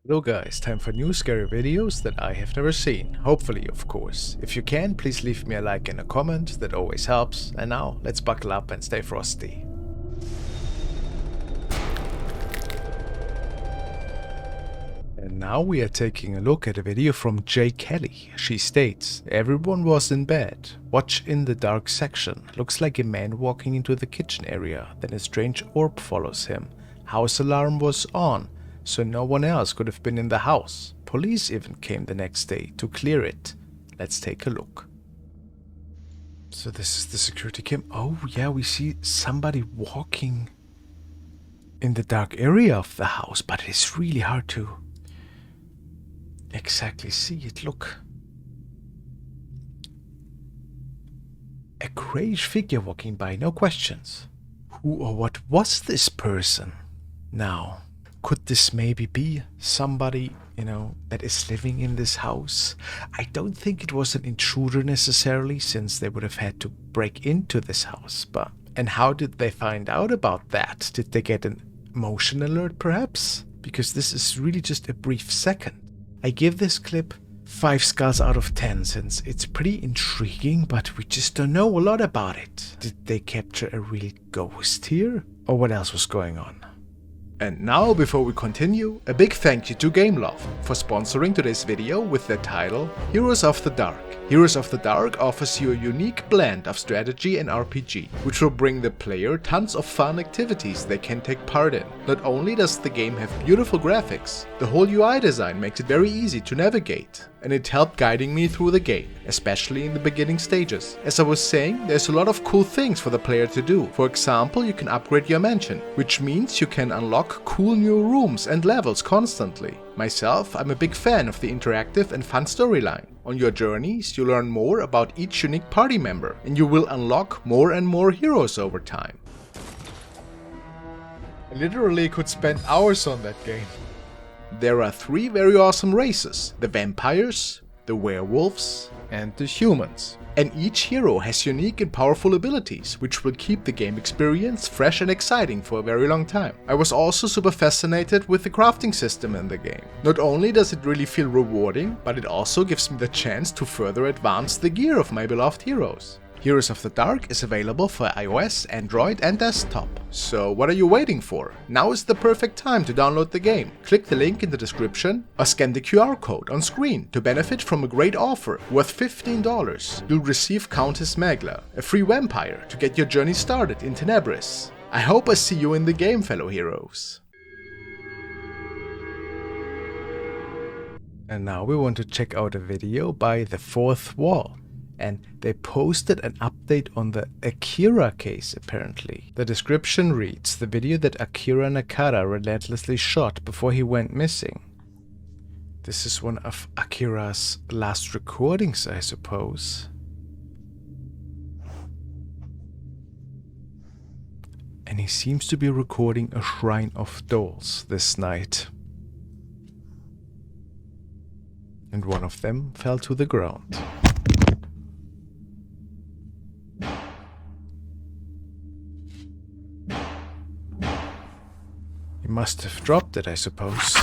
Hello guys, time for new scary videos that I have never seen, hopefully of course. If you can, please leave me a like and a comment, that always helps. And now, let's buckle up and stay frosty. And now we are taking a look at a video from J. Kelly. She states, everyone was in bed. Watch in the dark section. Looks like a man walking into the kitchen area, then a strange orb follows him. House alarm was on, so no one else could have been in the house. Police even came the next day to clear it. Let's take a look. So this is the security cam. Oh yeah, we see somebody walking in the dark area of the house, but it's really hard to exactly see it. Look. A grayish figure walking by, no questions. Who or what was this person? Now, could this maybe be somebody, that is living in this house? I don't think it was an intruder necessarily, since they would have had to break into this house. And how did they find out about that? Did they get an motion alert perhaps? Because this is really just a brief second. I give this clip 5 skulls out of 10 since it's pretty intriguing, but we just don't know a lot about it. Did they capture a real ghost here? Or what else was going on? And now, before we continue, a big thank you to Gamelove for sponsoring today's video with their title, Heroes of the Dark. Heroes of the Dark offers you a unique blend of strategy and RPG, which will bring the player tons of fun activities they can take part in. Not only does the game have beautiful graphics, the whole UI design makes it very easy to navigate, and it helped guiding me through the game, especially in the beginning stages. As I was saying, there's a lot of cool things for the player to do. For example, you can upgrade your mansion, which means you can unlock cool new rooms and levels constantly. Myself, I'm a big fan of the interactive and fun storyline. On your journeys, you learn more about each unique party member, and you will unlock more and more heroes over time. I literally could spend hours on that game. There are 3 very awesome races: the vampires, the werewolves, and the humans. And each hero has unique and powerful abilities, which will keep the game experience fresh and exciting for a very long time. I was also super fascinated with the crafting system in the game. Not only does it really feel rewarding, but it also gives me the chance to further advance the gear of my beloved heroes. Heroes of the Dark is available for iOS, Android and desktop. So what are you waiting for? Now is the perfect time to download the game. Click the link in the description or scan the QR code on screen to benefit from a great offer worth $15. You'll receive Countess MacLeod, a free vampire, to get your journey started in Tenebris. I hope I see you in the game, fellow heroes. And now we want to check out a video by The Fourth Wall. And they posted an update on the Akira case apparently. The description reads, the video that Akira Nakata relentlessly shot before he went missing. This is one of Akira's last recordings, I suppose. And he seems to be recording a shrine of dolls this night. And one of them fell to the ground. Must have dropped it, I suppose.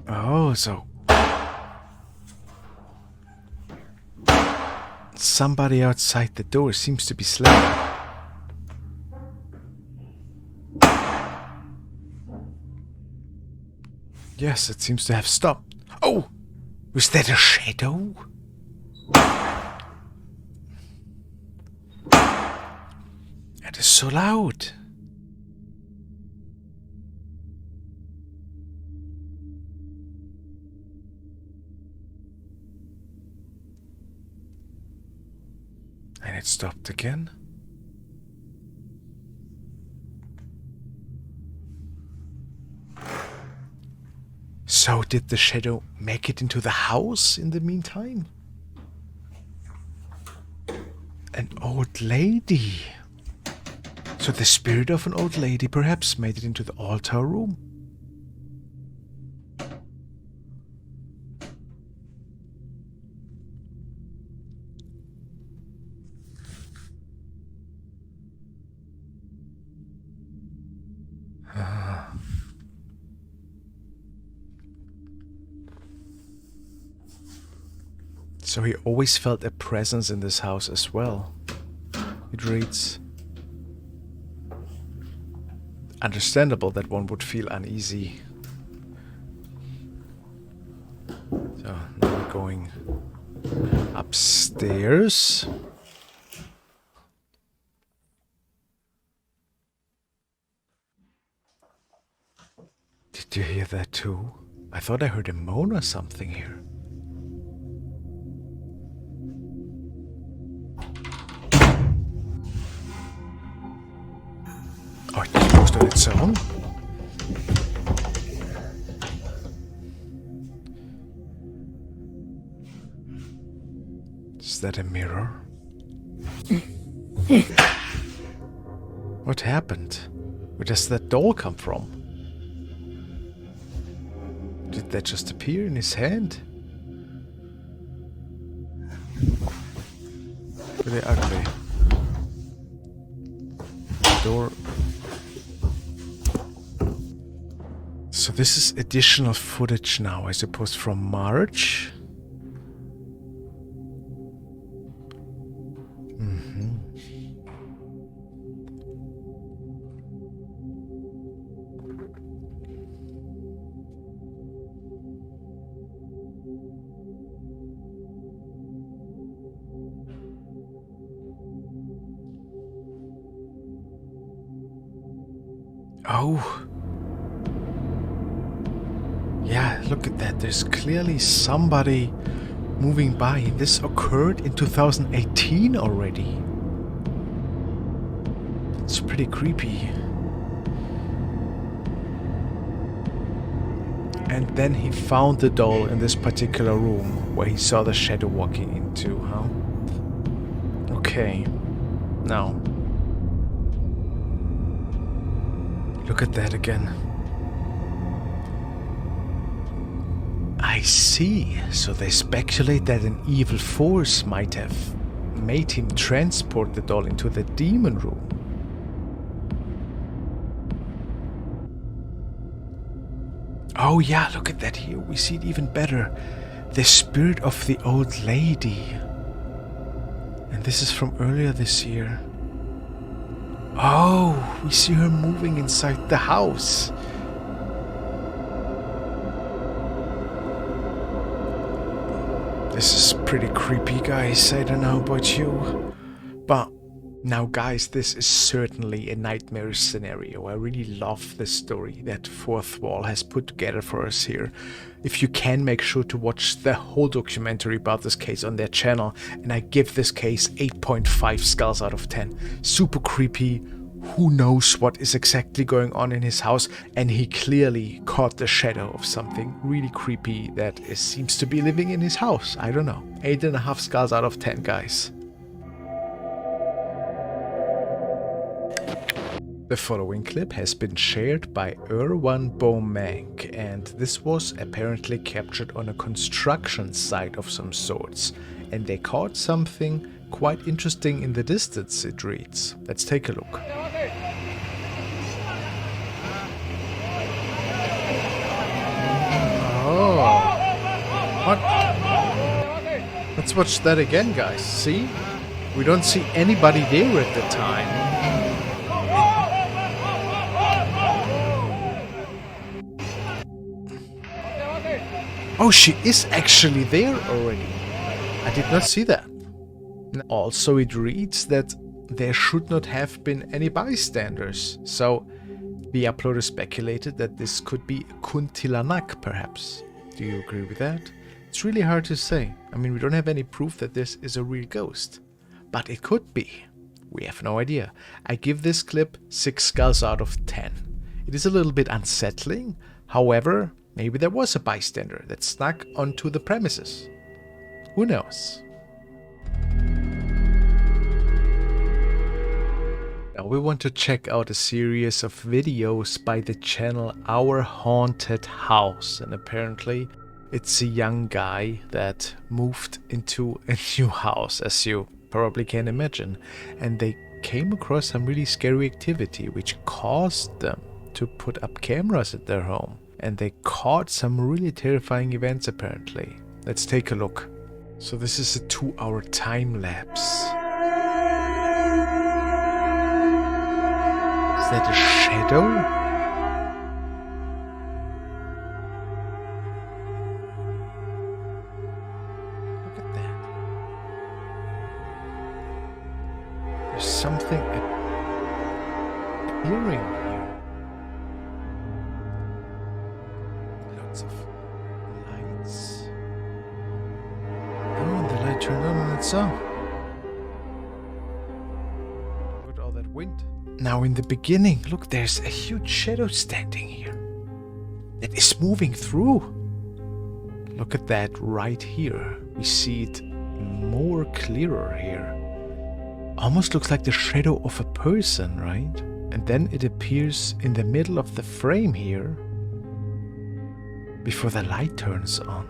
Oh, so somebody outside the door seems to be sleeping. Yes, it seems to have stopped. Oh! Was that a shadow? It is so loud. And it stopped again. So did the shadow make it into the house in the meantime? An old lady. So the spirit of an old lady perhaps made it into the altar room? So he always felt a presence in this house as well. It reads, understandable that one would feel uneasy. So now we're going upstairs. Did you hear that too? I thought I heard a moan or something here. Oh, it closed on its own? Is that a mirror? What happened? Where does that doll come from? Did that just appear in his hand? Really ugly. Door. So this is additional footage now, I suppose, from March. Oh. Yeah, look at that. There's clearly somebody moving by. This occurred in 2018 already. It's pretty creepy. And then he found the doll in this particular room where he saw the shadow walking into, huh? Okay. Now. Look at that again. I see. So they speculate that an evil force might have made him transport the doll into the demon room. Oh yeah, look at that here. We see it even better. The spirit of the old lady. And this is from earlier this year. Oh, we see her moving inside the house. This is pretty creepy, guys. I don't know about you. But now, guys, this is certainly a nightmare scenario. I really love the story that Fourth Wall has put together for us here. If you can, make sure to watch the whole documentary about this case on their channel. And I give this case 8.5 skulls out of 10. Super creepy. Who knows what is exactly going on in his house, and he clearly caught the shadow of something really creepy that seems to be living in his house. I don't know. 8.5 skulls out of 10, guys. The following clip has been shared by Erwan Bomank, and this was apparently captured on a construction site of some sorts, and they caught something quite interesting in the distance, it reads. Let's take a look. Oh. What? Let's watch that again, guys. See? We don't see anybody there at the time. Oh, she is actually there already. I did not see that. Also, it reads that there should not have been any bystanders. So, the uploader speculated that this could be Kuntilanak, perhaps. Do you agree with that? It's really hard to say. I mean, we don't have any proof that this is a real ghost. But it could be. We have no idea. I give this clip 6 skulls out of 10. It is a little bit unsettling. However, maybe there was a bystander that snuck onto the premises. Who knows? Now we want to check out a series of videos by the channel Our Haunted House, and apparently it's a young guy that moved into a new house, as you probably can imagine, and they came across some really scary activity which caused them to put up cameras at their home, and they caught some really terrifying events apparently. Let's take a look. So this is a 2-hour time lapse. Is that a shadow? Look at that. There's something appearing here. Lots of lights. Oh, the light turned on its own. Look at all that wind. Now in the beginning, look, there's a huge shadow standing here. That is moving through. Look at that right here. We see it more clearer here. Almost looks like the shadow of a person, right? And then it appears in the middle of the frame here before the light turns on.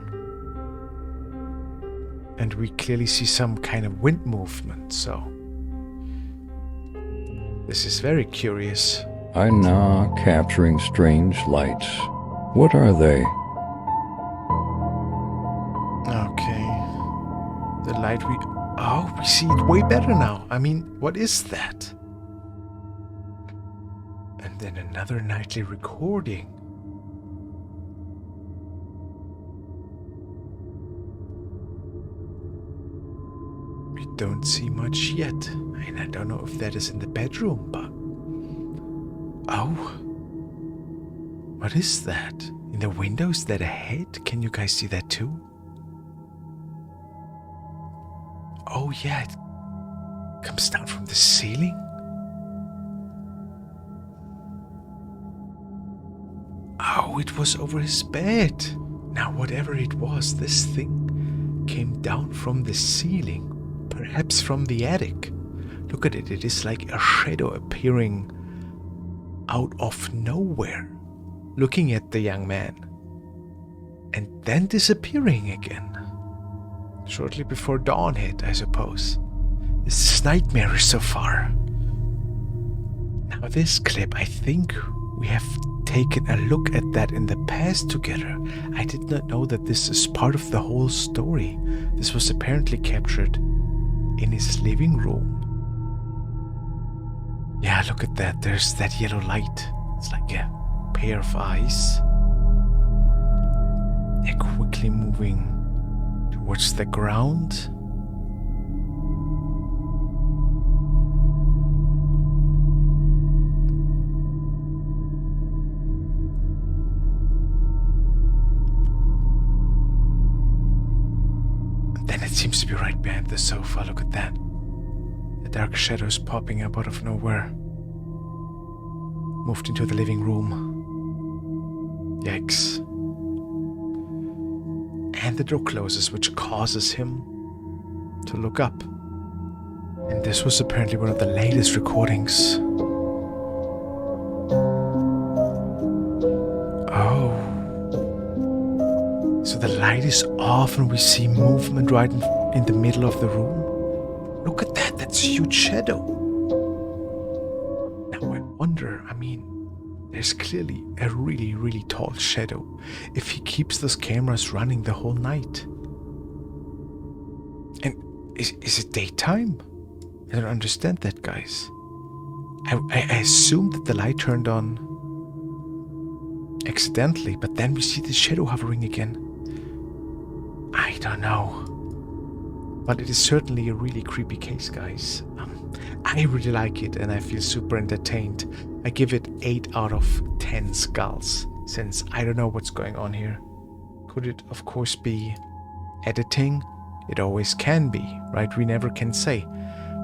And we clearly see some kind of wind movement, so this is very curious. I'm now capturing strange lights. What are they? Okay. The light we... Oh, we see it way better now. I mean, what is that? And then another nightly recording. We don't see much yet. And I don't know if that is in the bedroom, but... Oh. What is that? In the window, is that a head? Can you guys see that too? Oh yeah, it comes down from the ceiling. Oh, it was over his bed. Now whatever it was, this thing came down from the ceiling. Perhaps from the attic. Look at it, it is like a shadow appearing out of nowhere, looking at the young man, and then disappearing again. Shortly before dawn hit, I suppose. This is nightmarish so far. Now this clip, I think we have taken a look at that in the past together. I did not know that this is part of the whole story. This was apparently captured in his living room. Yeah, look at that. There's that yellow light. It's like a pair of eyes. They're quickly moving towards the ground. And then it seems to be right behind the sofa. Look at that. The dark shadows popping up out of nowhere. Moved into the living room. Yikes. And the door closes, which causes him to look up. And this was apparently one of the latest recordings. Oh. So the light is off and we see movement right in the middle of the room. Look at that, that's a huge shadow. Now I wonder, I mean, there's clearly a really, really tall shadow if he keeps those cameras running the whole night. And is it daytime? I don't understand that, guys. I assumed that the light turned on accidentally, but then we see the shadow hovering again. I don't know. But it is certainly a really creepy case, guys. I really like it and I feel super entertained. I give it 8 out of 10 skulls, since I don't know what's going on here. Could it, of course, be editing? It always can be, right? We never can say.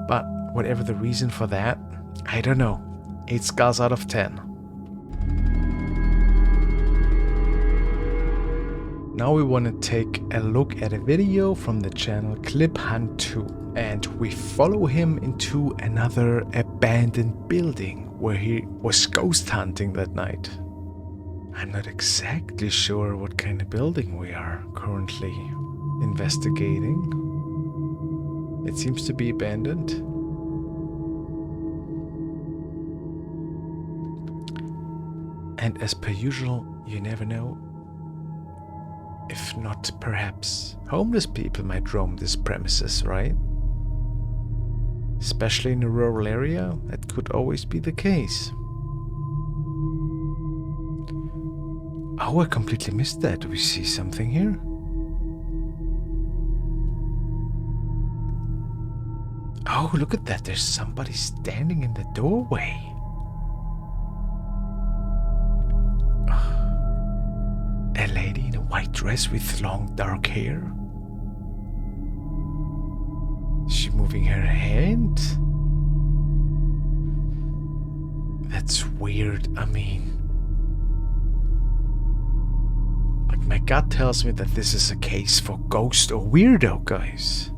But whatever the reason for that, I don't know. 8 skulls out of 10. Now we want to take a look at a video from the channel Clip Hunt 2, and we follow him into another abandoned building where he was ghost hunting that night. I'm not exactly sure what kind of building we are currently investigating. It seems to be abandoned. And as per usual, you never know If not, perhaps homeless people might roam this premises, right? Especially in a rural area, that could always be the case. Oh, I completely missed that. Do we see something here? Oh, look at that. There's somebody standing in the doorway. A lady in a white dress with long dark hair. Is she moving her hand? That's weird. I mean, like, my gut tells me that this is a case for ghost or weirdo, guys.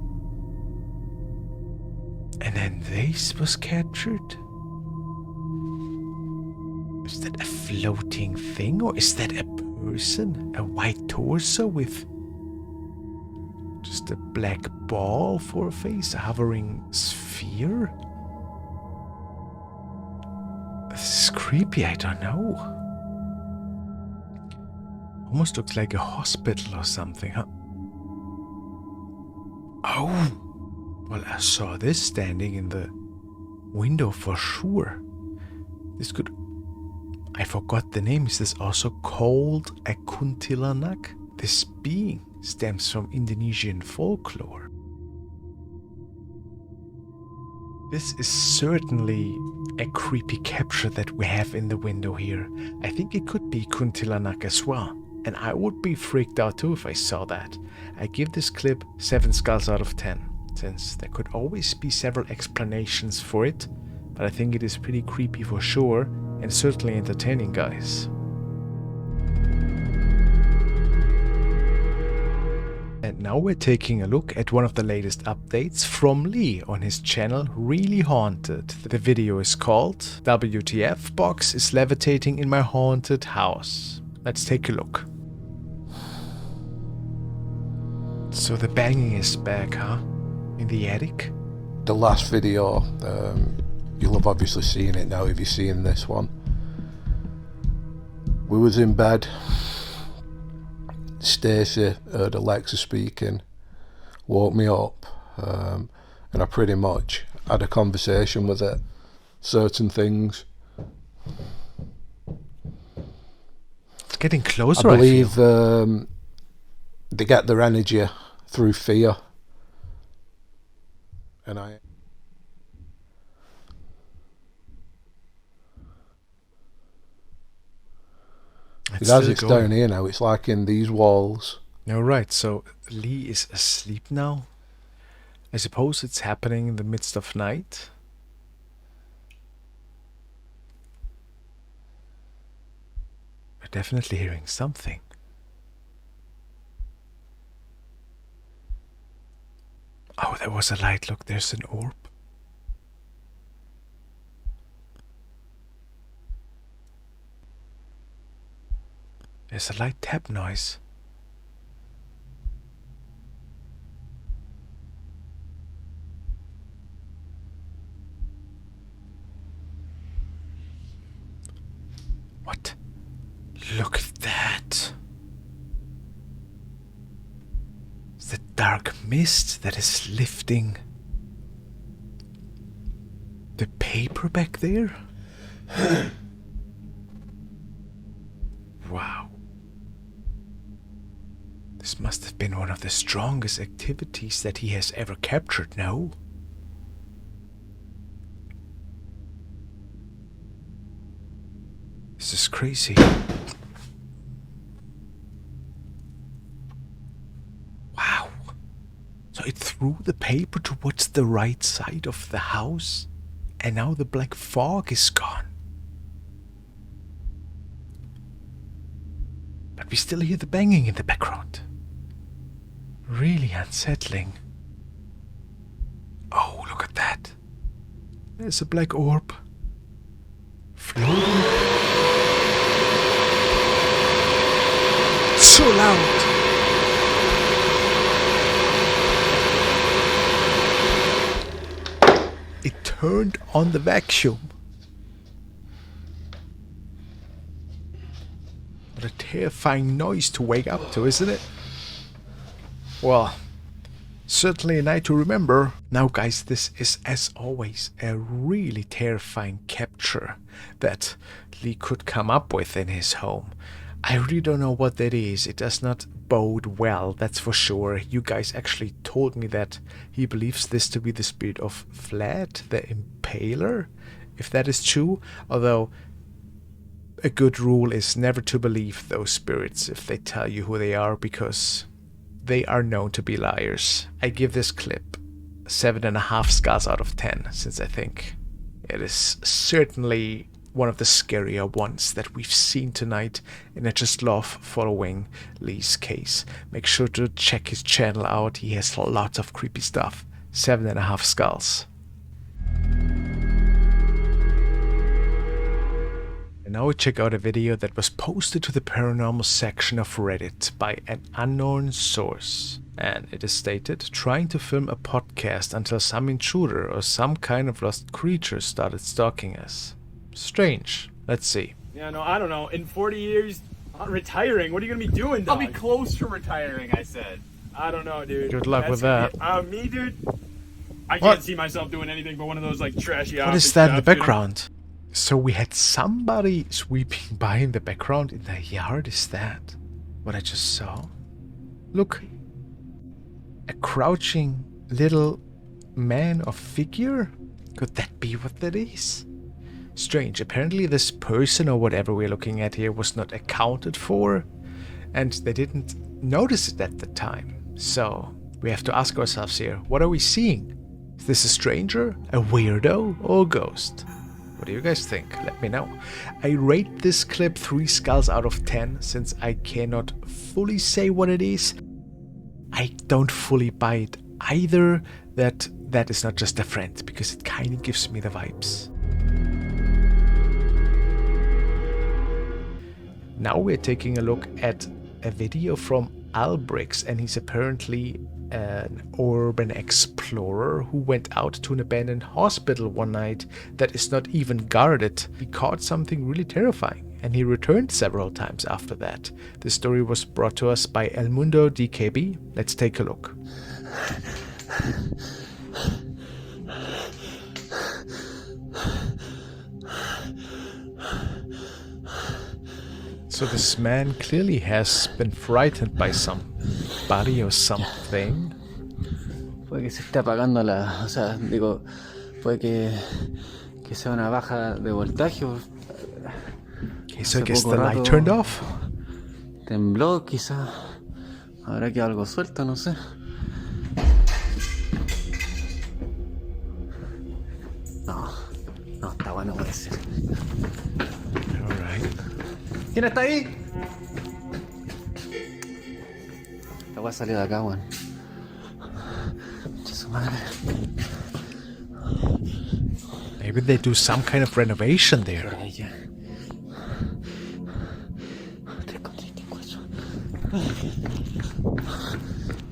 And then this was captured? Is that a floating thing, or is that a person? A white torso with just a black ball for a face? A hovering sphere? This is creepy, I don't know. Almost looks like a hospital or something, huh? Oh! Well, I saw this standing in the window for sure. This could... I forgot the name. Is this also called a kuntilanak? This being stems from Indonesian folklore. This is certainly a creepy capture that we have in the window here. I think it could be kuntilanak as well. And I would be freaked out too if I saw that. I give this clip 7 skulls out of 10. Since there could always be several explanations for it, but I think it is pretty creepy for sure, and certainly entertaining, guys. And now we're taking a look at one of the latest updates from Lee on his channel Really Haunted. The video is called WTF Box is Levitating in My Haunted House. Let's take a look. So the banging is back, huh? In the attic? The last video, you'll have obviously seen it now if you've seen this one. We was in bed. Stacey heard Alexa speaking, woke me up, and I pretty much had a conversation with it. Certain things. It's getting closer, I believe they get their energy through fear. And as it's down here now, it's like in these walls. No, right, so Lee is asleep now. I suppose it's happening in the midst of night. We're definitely hearing something. Oh, there was a light. Look, there's an orb. There's a light tap noise. What? Look at that. It's the dark mist that is lifting the paper back there. Wow. This must have been one of the strongest activities that he has ever captured, no? This is crazy. Wow. So it threw the paper towards the right side of the house, and now the black fog is gone. But we still hear the banging in the background. Really unsettling. Oh, look at that. There's a black orb. Floating. So loud. It turned on the vacuum. What a terrifying noise to wake up to, isn't it? Well, certainly a night to remember. Now guys, this is as always a really terrifying capture that Lee could come up with in his home. I really don't know what that is. It does not bode well, that's for sure. You guys actually told me that he believes this to be the spirit of Vlad, the Impaler, if that is true. Although a good rule is never to believe those spirits if they tell you who they are, because they are known to be liars. I give this clip 7.5 skulls out of 10, since I think it is certainly one of the scarier ones that we've seen tonight, and I just love following Lee's case. Make sure to check his channel out, he has lots of creepy stuff. 7.5 skulls. And now we check out a video that was posted to the paranormal section of Reddit by an unknown source. And it is stated, trying to film a podcast until some intruder or some kind of lost creature started stalking us. Strange. Let's see. Yeah, no, I don't know. In 40 years, I'm retiring. What are you going to be doing, dog? I'll be close to retiring, I said. I don't know, dude. Good luck with that. Me, dude? I What? can't see myself doing anything but one of those, like, trashy What is that in the background? So we had somebody sweeping by in the background in the yard. Is that what I just saw? Look. A crouching little man or figure? Could that be what that is? Strange. Apparently this person or whatever we're looking at here was not accounted for, and they didn't notice it at the time. So we have to ask ourselves here, what are we seeing? Is this a stranger, a weirdo, or a ghost? What do you guys think? Let me know. I rate this clip 3 skulls out of 10 since I cannot fully say what it is. I don't fully buy it either that that is not just a friend, because it kind of gives me the vibes. Now we're taking a look at a video from Albrix, and he's apparently an urban explorer who went out to an abandoned hospital one night that is not even guarded. He caught something really terrifying, and he returned several times after that. This story was brought to us by El Mundo DKB. Let's take a look. So this man clearly has been frightened by somebody or something. Puede que se esté apagando la... O sea, digo, puede que sea una baja de voltaje. Okay, so I guess the light turned off. Tembló, quizá. Habrá que algo suelto, no sé. No, está bueno, puede ser. Alright. ¿Quién está ahí? La voy a salir de acá, weón. Su madre. Maybe they do some kind of renovation there.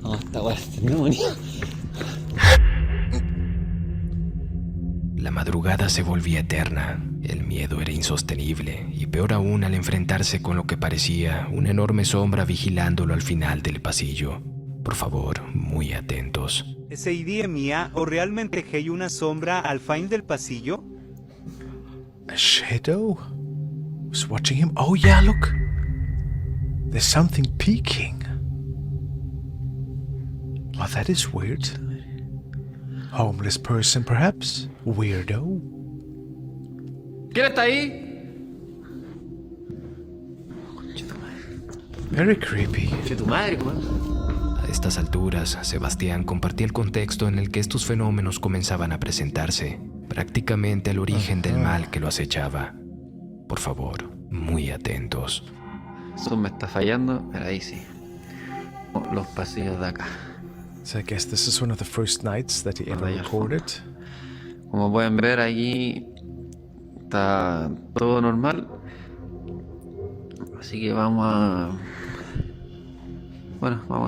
No, esta weá es neumonía. La madrugada se volvía eterna, el miedo era insostenible y peor aún al enfrentarse con lo que parecía una enorme sombra vigilándolo al final del pasillo. Por favor, muy atentos. Esa idea mía o realmente que hay una sombra al fin del pasillo? A shadow? Was watching him? Oh yeah, look! There's something peeking. Well, that is weird. Homeless person, perhaps? Weirdo? ¿Quién está ahí? Very creepy. Che, tu madre, weón. A estas alturas, Sebastián compartía el contexto en el que estos fenómenos comenzaban a presentarse, prácticamente el origen del mal que lo acechaba. Por favor, muy atentos. Eso me está fallando, pero ahí sí. Los pasillos de acá. So I guess this is one of the first nights that he ever recorded. Como pueden ver, aquí está todo normal. Así que vamos a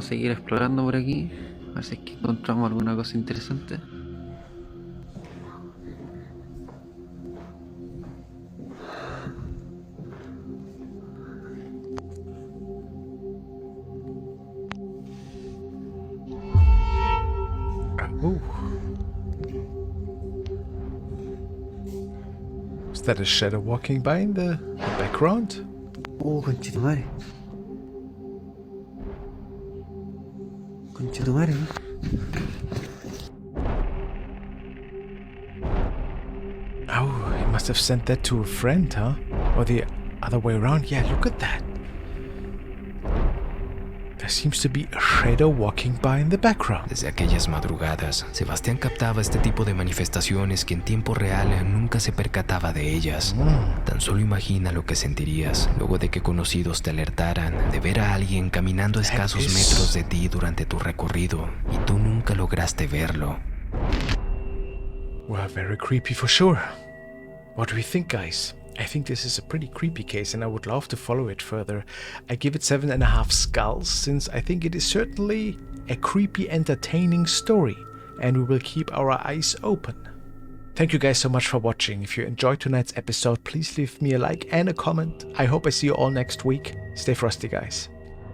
seguir explorando por aquí. A ver si es que encontramos alguna cosa interesante. Ooh. Is that a shadow walking by in the background? Conchetumare. Conchetumare, ¿no? Oh, he must have sent that to a friend, huh? Or the other way around. Yeah, look at that. There seems to be a shadow walking by in the background. Desde aquellas madrugadas, Sebastián captaba este tipo de manifestaciones que en tiempo real nunca se percataba de ellas. Tan solo imagina lo que sentirías luego de que conocidos te alertaran de ver a alguien caminando a escasos metros de ti durante tu recorrido y tú nunca lograste verlo. Well, very creepy for sure. What do we think, guys? I think this is a pretty creepy case and I would love to follow it further. I give it 7.5 skulls since I think it is certainly a creepy, entertaining story and we will keep our eyes open. Thank you guys so much for watching. If you enjoyed tonight's episode, please leave me a like and a comment. I hope I see you all next week. Stay frosty, guys.